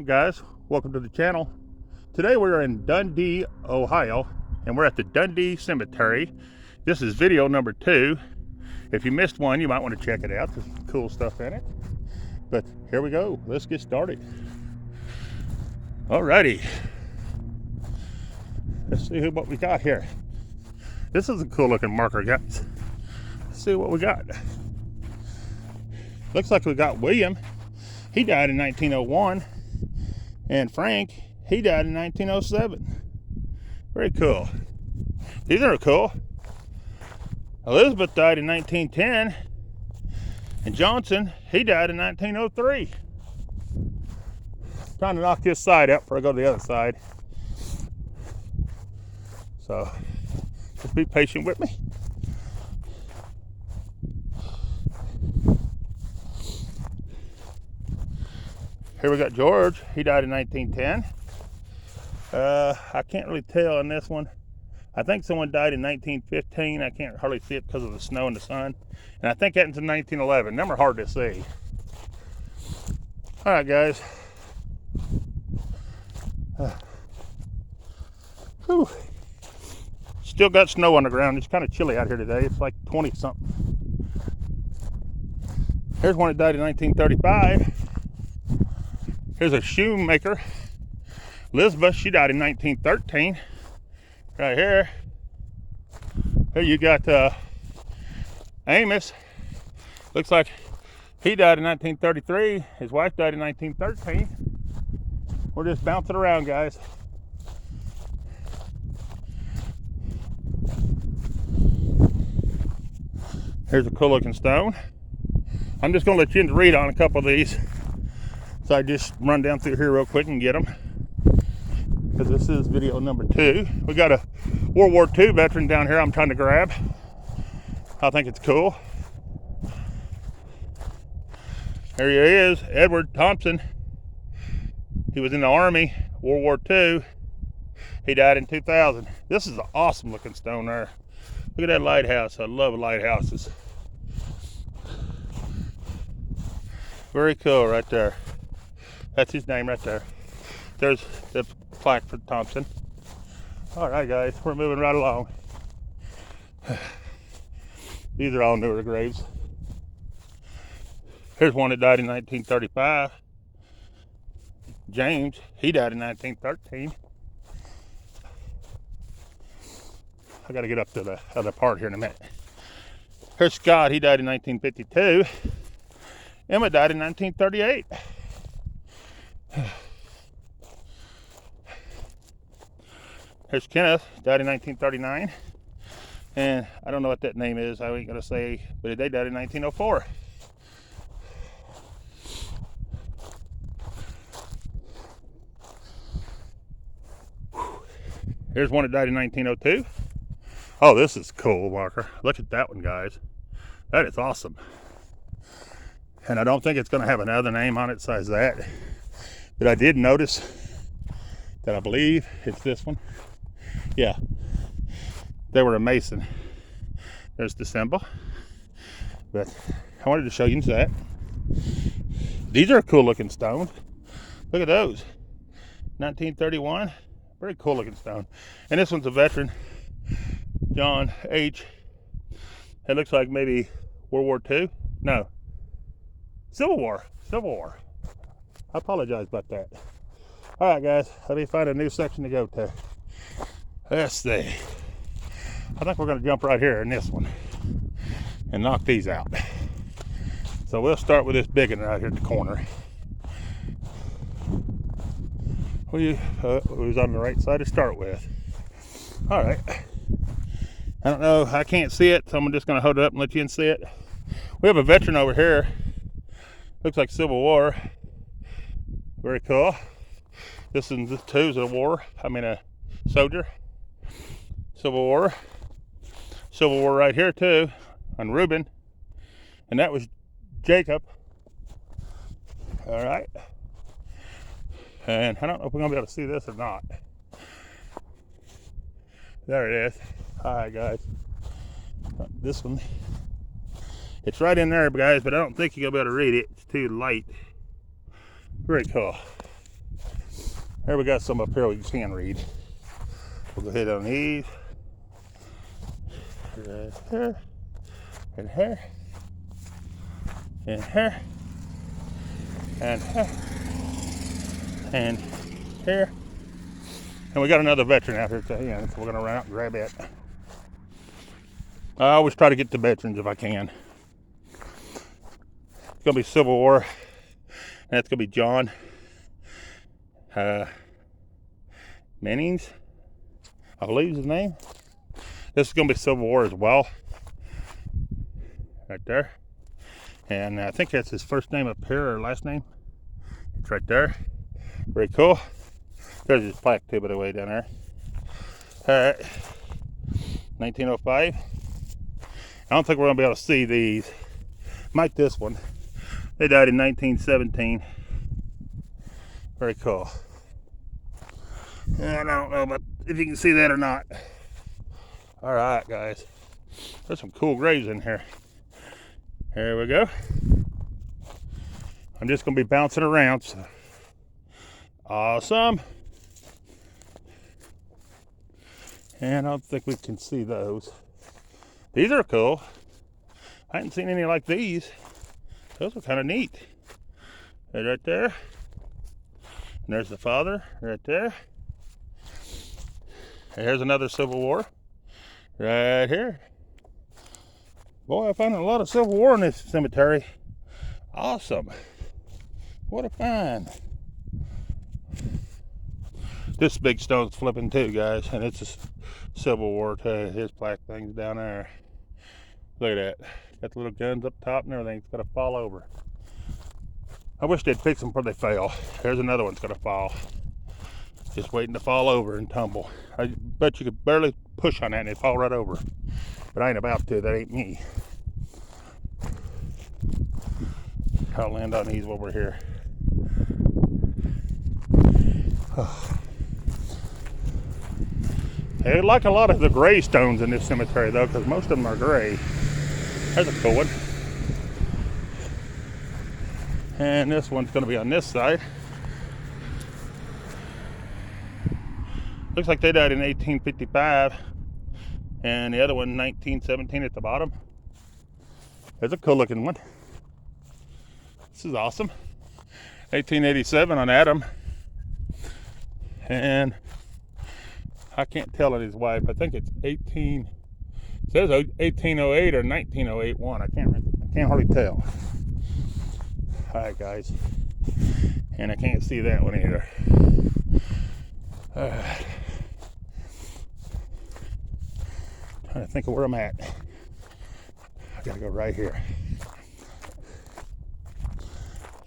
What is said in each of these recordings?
Guys, welcome to the channel. Today we're in Dundee, Ohio, and we're at the Dundee Cemetery. This is video number 2. If you missed one, you might want to check it out. There's some cool stuff in it. But here we go. Let's get started. Alrighty. Let's see what we got here. This is a cool looking marker, guys. Let's see what we got. Looks like we got William. He died in 1901. And Frank, he died in 1907. Very cool. These are cool. Elizabeth died in 1910. And Johnson, he died in 1903. Trying to knock this side out before I go to the other side. So, just be patient with me. Here we got George. He died in 1910. I can't really tell on this one. I think someone died in 1915. I can't hardly see it because of the snow and the sun. And I think that was in 1911. Them are hard to see. All right, guys. Still got snow on the ground. It's kind of chilly out here today. It's like 20 something. Here's one that died in 1935. Here's a shoemaker. Elizabeth, she died in 1913. Right here. Here you got Amos. Looks like he died in 1933. His wife died in 1913. We're just bouncing around, guys. Here's a cool looking stone. I'm just going to let you read on a couple of these. So I just run down through here real quick and get them. Because this is video number 2. We got a World War II veteran down here I'm trying to grab. I think it's cool. There he is, Edward Thompson. He was in the Army, World War II. He died in 2000. This is an awesome looking stone there. Look at that lighthouse. I love lighthouses. Very cool right there. That's his name right there. There's the plaque for Thompson. All right, guys, we're moving right along. These are all newer graves. Here's one that died in 1935. James, he died in 1913. I got to get up to the other part here in a minute. Here's Scott, he died in 1952. Emma died in 1938. Here's Kenneth, died in 1939. And I don't know what that name is, I ain't gonna say, but they died in 1904. Here's one that died in 1902. Oh, this is cool marker. Look at that one, guys. That is awesome. And I don't think it's gonna have another name on it besides that. But I did notice that I believe it's this one. Yeah, they were a Mason. There's the symbol. But I wanted to show you that. These are cool looking stones. Look at those. 1931. Very cool looking stone. And this one's a veteran. John H. It looks like maybe World War II. No. Civil War. Civil War. I apologize about that. All right, guys. Let me find a new section to go to. Let's see. I think we're going to jump right here in this one and knock these out. So we'll start with this big one right here in the corner. It was on the right side to start with. All right. I don't know. I can't see it, so I'm just going to hold it up and let you see it. We have a veteran over here. Looks like Civil War. Very cool. This is a war. I mean a soldier. Civil War. Civil War right here too, on Reuben. And that was Jacob. All right. And I don't know if we're gonna be able to see this or not. There it is. All right, guys. This one. It's right in there, guys, but I don't think you're gonna be able to read it. It's too light. Very cool. Here we got some up here we can read. We'll go ahead on these. Right here. And here. And here. And here. And here. And we got another veteran out here at the end, so we're gonna run out and grab it. I always try to get to veterans if I can. It's gonna be Civil War, and that's gonna be John Mennings, I believe is his name. This is gonna be Civil War as well, right there. And I think that's his first name up here, or last name. It's right there. Very cool. There's his plaque too, by the way, down there. Alright. 1905. I don't think we're going to be able to see these. Might this one. They died in 1917. Very cool. And I don't know about if you can see that or not. Alright, guys. There's some cool graves in here. Here we go. I'm just going to be bouncing around. So. Awesome. And I don't think we can see those. These are cool. I hadn't seen any like these. Those are kind of neat. Right there. And there's the father right there. And here's another Civil War. Right here. Boy, I found a lot of Civil War in this cemetery. Awesome. What a find. This big stone's flipping too, guys, and it's a Civil War too. His plaque thing's down there. Look at that. Got the little guns up top and everything. It's gonna fall over. I wish they'd fix them before they fail. There's another one's gonna fall. Just waiting to fall over and tumble. I bet you could barely push on that and it'd fall right over. But I ain't about to. That ain't me. I'll land on these while we're here. I like a lot of the gray stones in this cemetery though, because most of them are gray. There's a cool one. And this one's going to be on this side. Looks like they died in 1855. And the other one, 1917 at the bottom. There's a cool looking one. This is awesome. 1887 on Adam. And I can't tell on his wife. I think it's 18. It says 1808 or 1908 one. I can't hardly tell. All right, guys. And I can't see that one either. All right. Trying to think of where I'm at. I gotta go right here.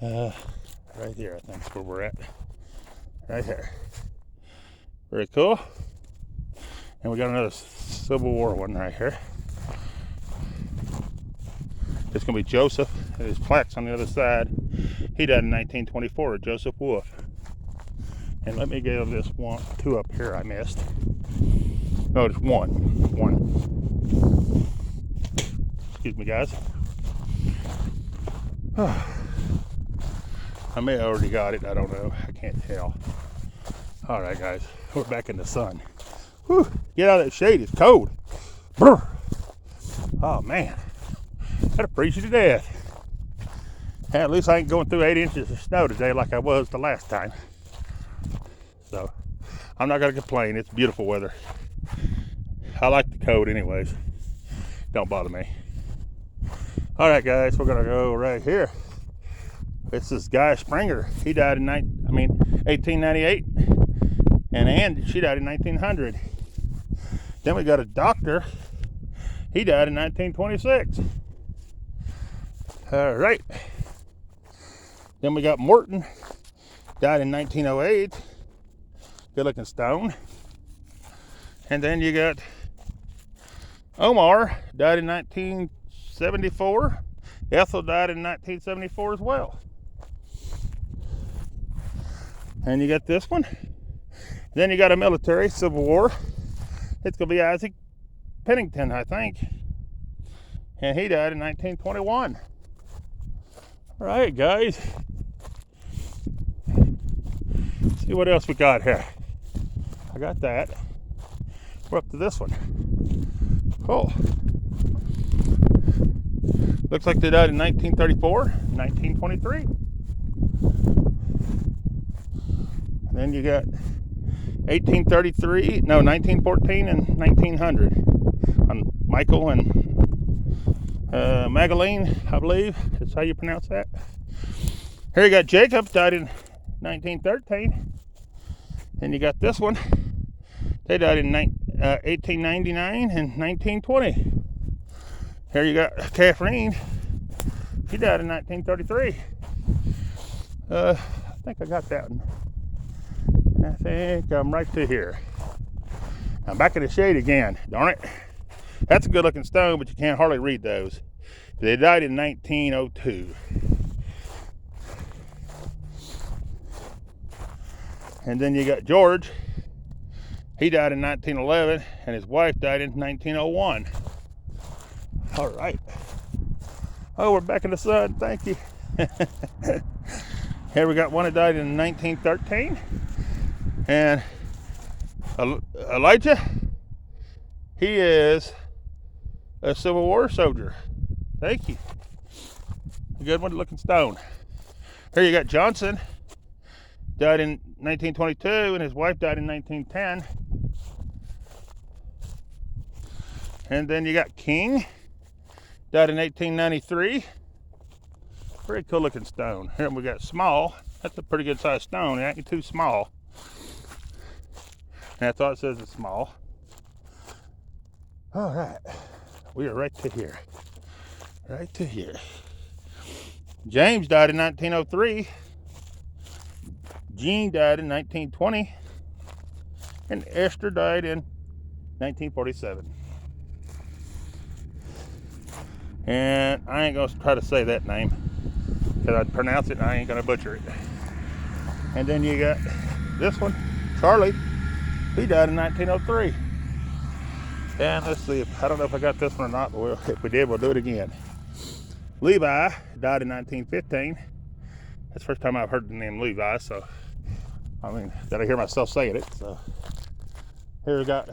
Right here, I think is where we're at. Right here. Very cool. And we got another Civil War one right here. It's going to be Joseph, and his plaque's on the other side. He died in 1924, Joseph Wolf. And let me give this one, two up here I missed. No, just one. Excuse me, guys. I may have already got it, I don't know. I can't tell. All right, guys, we're back in the sun. Whew, get out of that shade, it's cold. Brr. Oh, man. That'll freeze you to death. At least I ain't going through 8 inches of snow today like I was the last time. So, I'm not going to complain. It's beautiful weather. I like the cold anyways. Don't bother me. All right, guys, we're going to go right here. This is Guy Springer. He died in 1898. And Ann, she died in 1900. Then we got a doctor. He died in 1926. All right. Then we got Morton. Died in 1908. Good looking stone. And then you got Omar. Died in 1974. Ethel died in 1974 as well. And you got this one. Then you got a military, Civil War. It's going to be Isaac Pennington, I think. And he died in 1921. All right, guys. See what else we got here. I got that. We're up to this one. Oh. Looks like they died in 1934, 1923. And then you got 1914 and 1900 on Michael and Magdalene, I believe is how you pronounce that. Here you got Jacob, died in 1913. Then you got this one. They died in 1899 and 1920. Here you got Catherine. She died in 1933. I think I got that one. I think I'm right to here. I'm back in the shade again. Darn it. That's a good looking stone, but you can't hardly read those. They died in 1902. And then you got George. He died in 1911, and his wife died in 1901. All right. Oh, we're back in the sun. Thank you. Here we got one that died in 1913. And Elijah, he is a Civil War soldier. Thank you. A good one looking stone. Here you got Johnson, died in 1922, and his wife died in 1910. And then you got King, died in 1893. Very cool looking stone. Here we got Small. That's a pretty good sized stone. It ain't too small. And that's all it says is small. All right. We are right to here. Right to here. James died in 1903. Jean died in 1920. And Esther died in 1947. And I ain't gonna try to say that name because I'd pronounce it and I ain't gonna butcher it. And then you got this one, Charlie. He died in 1903. And let's see, I don't know if I got this one or not, but if we did, we'll do it again. Levi died in 1915. That's the first time I've heard the name Levi, so I mean, did I hear myself saying it? So here we got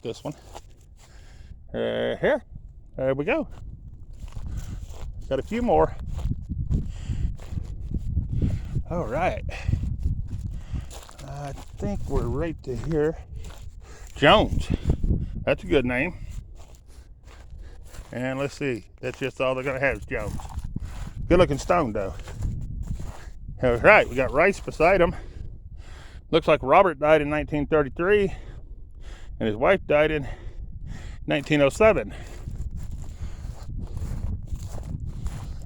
this one. Here. There we go. Got a few more. All right. I think we're right to here. Jones. That's a good name. And let's see. That's just all they're going to have is Jones. Good looking stone, though. All right. We got Rice beside him. Looks like Robert died in 1933. And his wife died in 1907.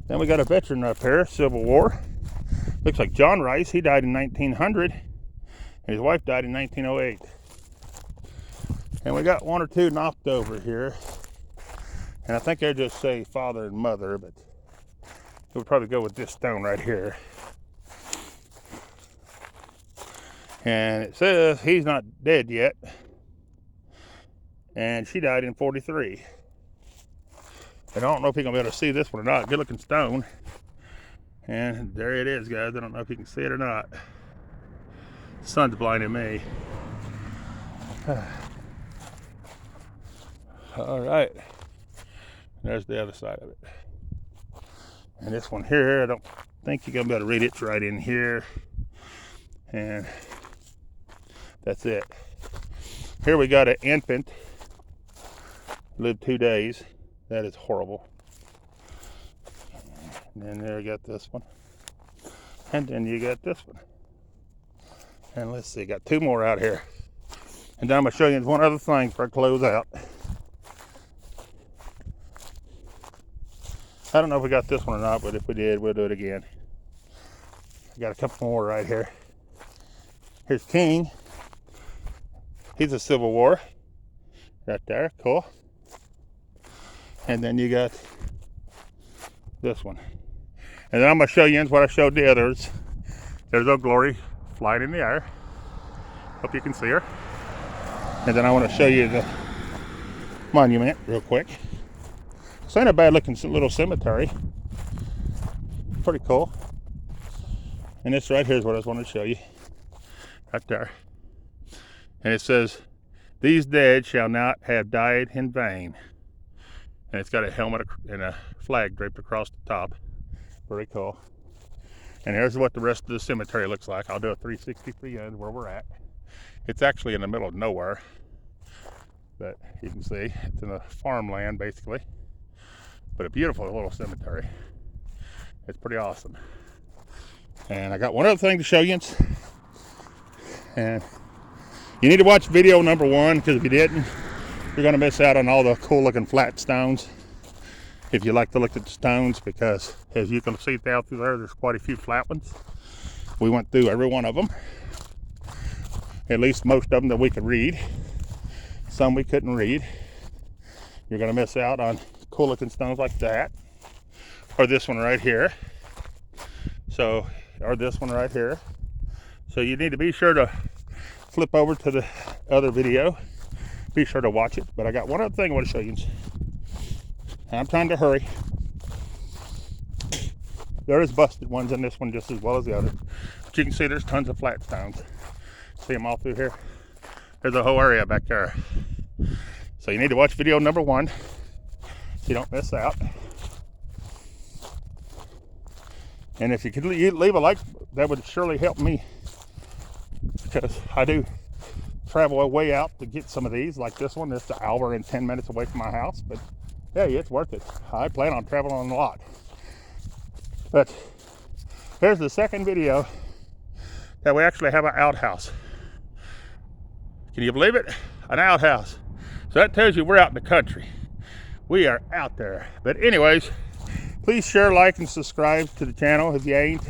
Then we got a veteran up here, Civil War. Looks like John Rice. He died in 1900, and his wife died in 1908. And we got one or two knocked over here, and I think they just say father and mother, but we'll probably go with this stone right here. And it says he's not dead yet, and she died in 43. And I don't know if you're going to be able to see this one or not. Good looking stone. And there it is, guys. I don't know if you can see it or not. The sun's blinding me. All right. There's the other side of it. And this one here, I don't think you're going to be able to read it. It's right in here. And that's it. Here we got an infant. Lived 2 days. That is horrible. And then there you got this one. And then you got this one. And let's see, got two more out here. And then I'm going to show you one other thing before I close out. I don't know if we got this one or not, but if we did, we'll do it again. I got a couple more right here. Here's King. He's a Civil War. Right there, cool. And then you got this one. And then I'm going to show you what I showed the others. There's Old Glory flying in the air. Hope you can see her. And then I want to show you the monument real quick. It's not a bad looking little cemetery. Pretty cool. And this right here is what I was wanting to show you. Right there. And it says, "These dead shall not have died in vain." And it's got a helmet and a flag draped across the top. Very cool. And here's what the rest of the cemetery looks like. I'll do a 360 for you where we're at. It's actually in the middle of nowhere. But you can see it's in a farmland basically. But a beautiful little cemetery. It's pretty awesome. And I got one other thing to show you. And you need to watch video number 1, because if you didn't, you're going to miss out on all the cool looking flat stones. If you like to look at the stones, because as you can see down through there, there's quite a few flat ones. We went through every one of them. At least most of them that we could read. Some we couldn't read. You're going to miss out on cool looking stones like that. Or this one right here. So, or this one right here. So you need to be sure to flip over to the other video. Be sure to watch it. But I got one other thing I want to show you. I'm trying to hurry. There is busted ones in this one just as well as the other. But you can see there's tons of flat stones. See them all through here. There's a whole area back there. So you need to watch video number 1 so you don't miss out. And if you could leave a like, that would surely help me, because I do travel way out to get some of these, like this one. It's an hour and 10 minutes away from my house, but yeah, it's worth it. I plan on traveling a lot. But here's the second video that we actually have an outhouse. Can you believe it? An outhouse. So that tells you we're out in the country. We are out there. But anyways, please share, like, and subscribe to the channel if you ain't.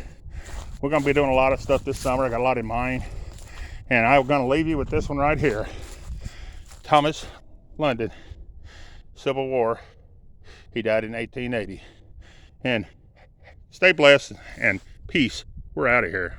We're going to be doing a lot of stuff this summer. I got a lot in mind. And I'm going to leave you with this one right here. Thomas London, Civil War. He died in 1880. And stay blessed and peace. We're out of here.